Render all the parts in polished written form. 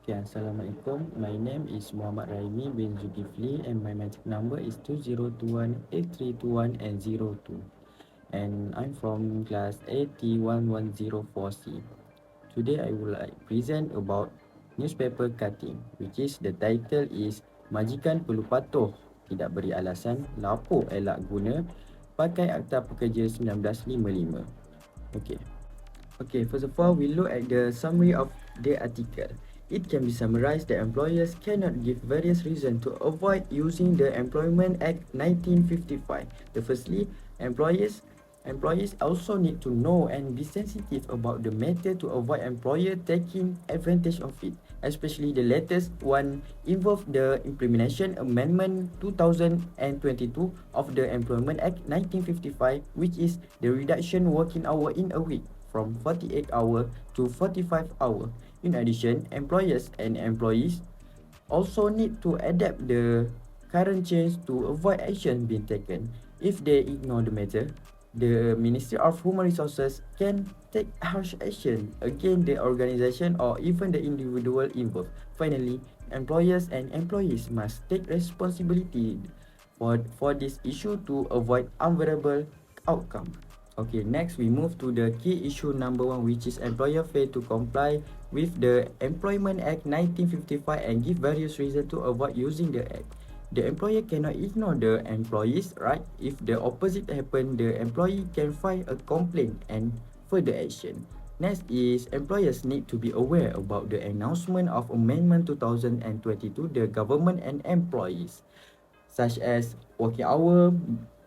Okay, Assalamualaikum. My name is Mohammad Raimie bin Zulkiflee and my magic number is 20218321 and 02. And I'm from class AT1104C. Today I would like present about newspaper cutting, which is the title is Majikan Perlu Patuh Tidak Beri Alasan Lapor Elak Guna Pakai Akta Pekerja 1955. Okay. Okay, first of all, we look at the summary of the article. It can be summarized that employers cannot give various reasons to avoid using the Employment Act 1955. Firstly, employees also need to know and be sensitive about the matter to avoid employer taking advantage of it. Especially the latest one involved the implementation amendment 2022 of the Employment Act 1955, which is the reduction working hour in a week from 48 hours to 45 hours. In addition, employers and employees also need to adapt the current change to avoid action being taken. If they ignore the matter, the Ministry of Human Resources can take harsh action against the organization or even the individual involved. Finally, employers and employees must take responsibility for this issue to avoid unfavorable outcome. Okay, next we move to the key issue number 1, which is employer fail to comply with the Employment Act 1955 and give various reasons to avoid using the act. The employer cannot ignore the employees' right. If the opposite happen, the employee can file a complaint and further action. Next is employers need to be aware about the announcement of Amendment 2022, the government and employees, such as working hour,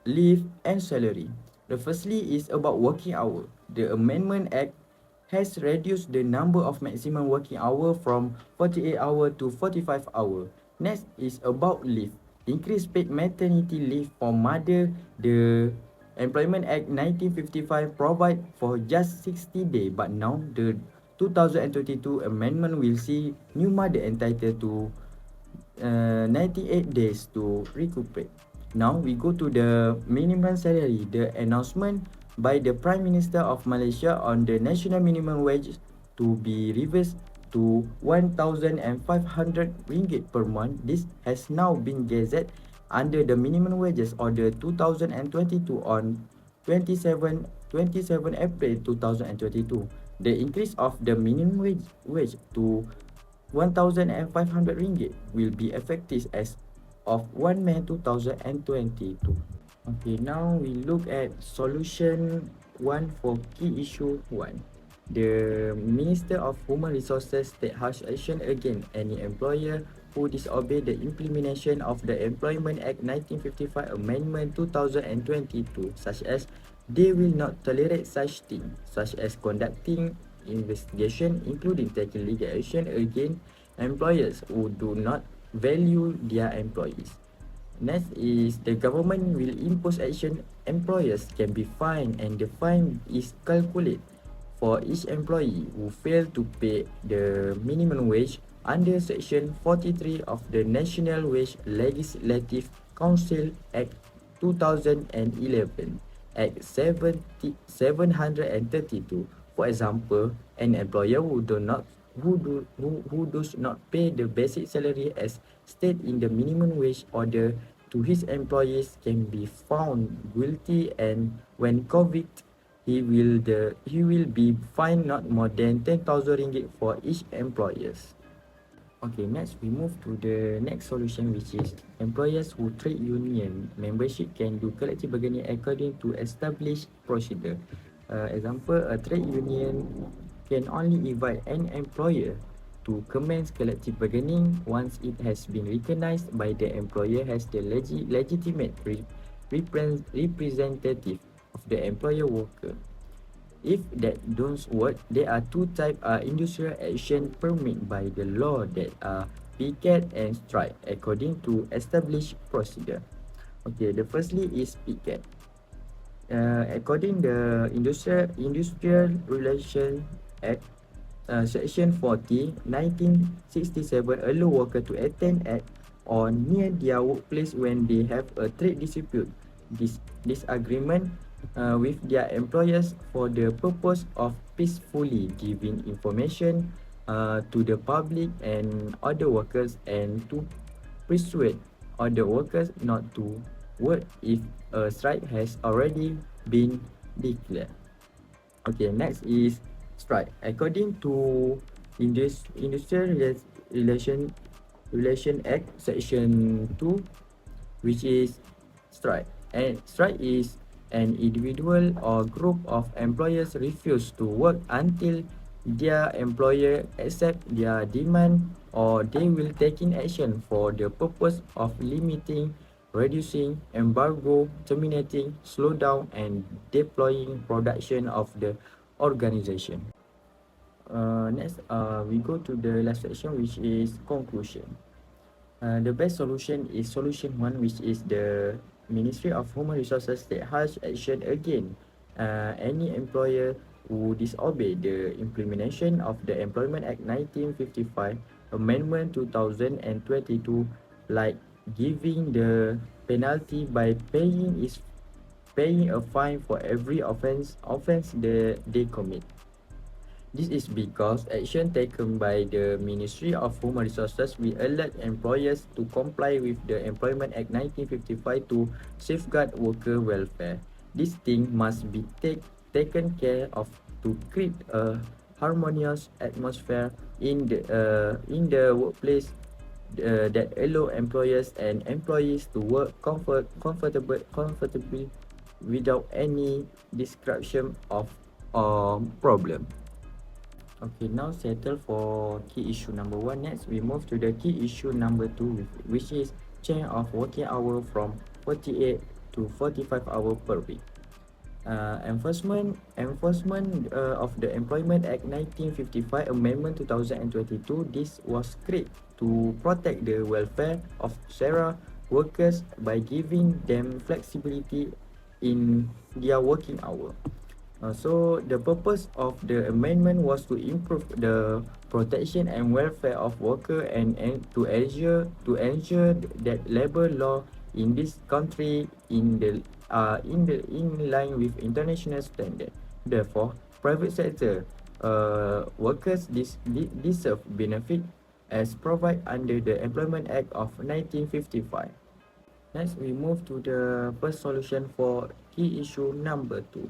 leave and salary. The firstly is about working hour. The Amendment Act has reduced the number of maximum working hour from 48 hours to 45 hours. Next is about leave. Increased paid maternity leave for mother. The Employment Act 1955 provide for just 60 days, but now the 2022 amendment will see new mother entitled to 98 days to recuperate. Now we go to the minimum salary. The announcement by the Prime Minister of Malaysia on the national minimum wage to be reversed to 1,500 ringgit per month. This has now been gazetted under the minimum wages order 2022 on 27 April 2022. The increase of the minimum wage to 1,500 ringgit will be effective as of 1 May 2022. Okay, now we look at solution 1 for key issue 1. The Minister of Human Resources take harsh action against any employer who disobey the implementation of the Employment Act 1955 Amendment 2022, such as they will not tolerate such things, such as conducting investigation, including taking legal action against employers who do not value their employees. Next is the government will impose action. Employers can be fined and the fine is calculated for each employee who fail to pay the minimum wage under Section 43 of the National Wage Legislative Council Act 2011, Act 732. For example, an employer who does not pay the basic salary as stated in the minimum wage order to his employees can be found guilty, and when convicted, he will be fined not more than 10,000 ringgit for each employers. Okay, next we move to the next solution, which is employers who trade union membership can do collective bargaining according to established procedure. Example, a trade union can only invite an employer to commence collective bargaining once it has been recognized by the employer as the legitimate representative of the employer worker. If that don't work, there are two types of industrial action permit by the law that are picket and strike according to established procedure. Okay, the firstly is picket. According the Industrial Relations Act, Section 40, 1967 allow worker to attend at or near their workplace when they have a trade dispute, disagreement with their employers for the purpose of peacefully giving information to the public and other workers, and to persuade other workers not to work if a strike has already been declared. Okay, next is strike. According to Industrial Relation Act Section 2, which is strike. And strike is an individual or group of employers refuse to work until their employer accept their demand, or they will taking action for the purpose of limiting, reducing, embargo, terminating, slow down, and deploying production of the organization. Next, we go to the last section, which is conclusion. The best solution is solution one, which is the Ministry of Human Resources take harsh action again. Any employer who disobey the implementation of the Employment Act 1955, Amendment 2022, like giving the penalty by paying a fine for every offense they commit. This is because action taken by the Ministry of Human Resources will alert employers to comply with the Employment Act 1955 to safeguard worker welfare. This thing must be taken care of to create a harmonious atmosphere in the workplace that allow employers and employees to work comfortably without any disruption of problem. Okay, now settle for key issue number one. Next, we move to the key issue number two, which is change of working hour from 48 to 45 hours per week. Enforcement of the Employment Act 1955 Amendment 2022. This was created to protect the welfare of Sarah workers by giving them flexibility in their working hour. So the purpose of the amendment was to improve the protection and welfare of worker, and to ensure that labor law in this country in line with international standard. Therefore, private sector workers deserve benefit as provided under the Employment Act of 1955. Next, we move to the first solution for key issue number two.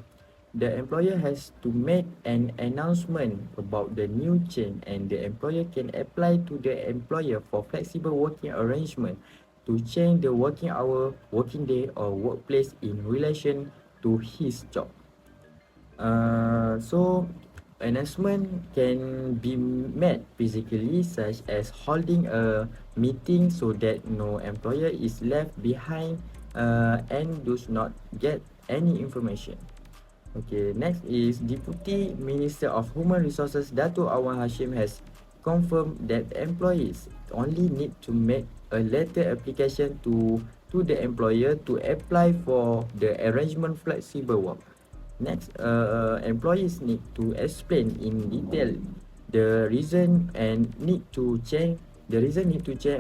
The employer has to make an announcement about the new change, and the employer can apply to the employer for flexible working arrangement to change the working hour, working day, or workplace in relation to his job. So announcement can be made physically, such as holding a meeting so that no employer is left behind and does not get any information. Okay, next is Deputy Minister of Human Resources Dato' Awan Hashim has confirmed that employees only need to make a letter application to the employer to apply for the arrangement flexible work. Next, employees need to explain in detail the reason need to change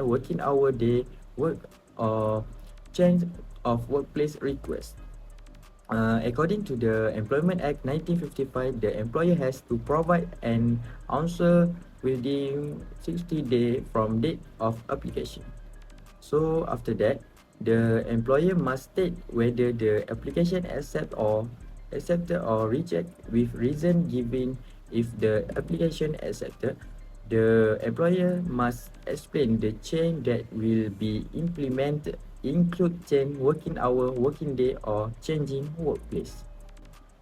working hour, day work, or change of workplace request. According to the Employment Act 1955, the employer has to provide an answer within 60 days from date of application. So after that, the employer must state whether the application accepted or rejected with reason given. If the application accepted, the employer must explain the change that will be implemented, include change working hour, working day, or changing workplace.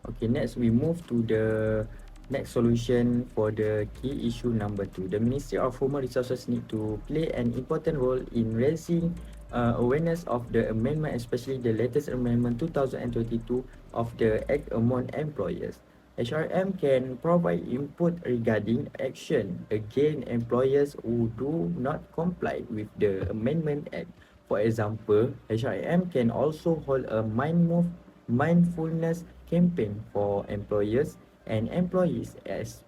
Okay, next we move to the next solution for the key issue number two. The Ministry of Human Resources need to play an important role in raising awareness of the amendment, especially the latest amendment 2022 of the Act among employers. HRM can provide input regarding action against employers who do not comply with the Amendment Act. For example, HRM can also hold a mindfulness campaign for employers and employees, as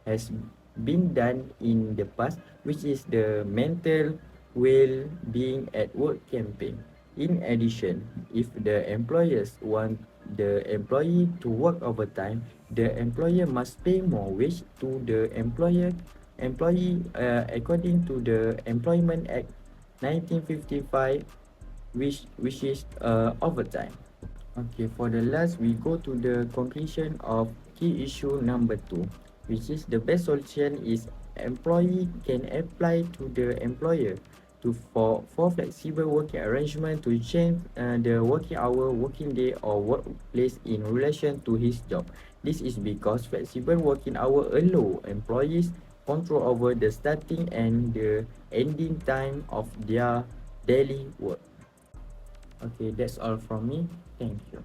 has been done in the past, which is the mental well-being at work campaign. In addition, if the employers want the employee to work overtime, the employer must pay more wage to the employee according to the Employment Act 1955, which is overtime. Okay, for the last, we go to the conclusion of key issue number 2, which is the best solution is employee can apply to the employer for flexible working arrangement to change the working hour, working day, or workplace in relation to his job. This is because flexible working hour allow employees control over the starting and the ending time of their daily work. Okay, that's all from me. Thank you.